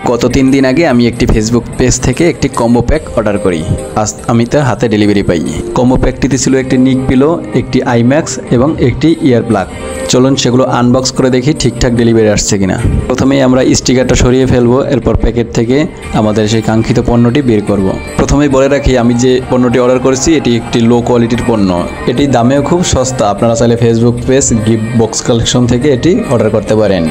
গত 3 দিন আগে আমি একটি ফেসবুক পেজ থেকে একটি কম্বো প্যাক অর্ডার করি। আজ আমি তা হাতে ডেলিভারি পাই। কম্বো প্যাকটিতে ছিল একটি নিক পিলো, একটি আইম্যাক্স এবং একটি ইয়ার প্লাগ। চলুন সেগুলো আনবক্স করে দেখি ঠিকঠাক ডেলিভারি আসছে কিনা। প্রথমেই আমরা স্টিকারটা সরিয়ে ফেলবো, এরপর প্যাকেট থেকে আমাদের সেই কাঙ্ক্ষিত পণ্যটি বের করব। প্রথমেই বলে রাখি, আমি যে পণ্যটি অর্ডার করেছি এটি একটি লো কোয়ালিটির পণ্য। এটি দামেও খুব সস্তা। আপনারা চাইলে Facebook page gift box collection থেকে এটি অর্ডার করতে পারেন।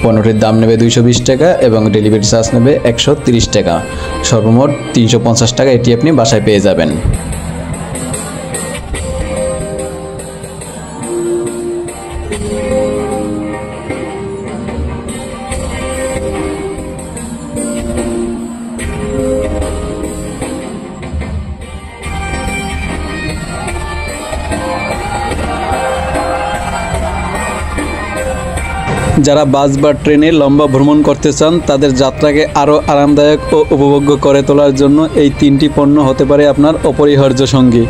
পণ্যটির দাম নেবে 220 টাকা এবং ডেলিভারি চার্জ নেবে 130 টাকা। সর্বমোট 350 টাকা এটি আপনি বাসায় পেয়ে যাবেন। যারা বাস বা ট্রেনে লম্বা ভ্রমণ করতে চান তাদের যাত্রাকে আরও আরামদায়ক ও উপভোগ্য করে তোলার জন্য এই 3টি পণ্য হতে পারে আপনার অপরিহার্য সঙ্গী।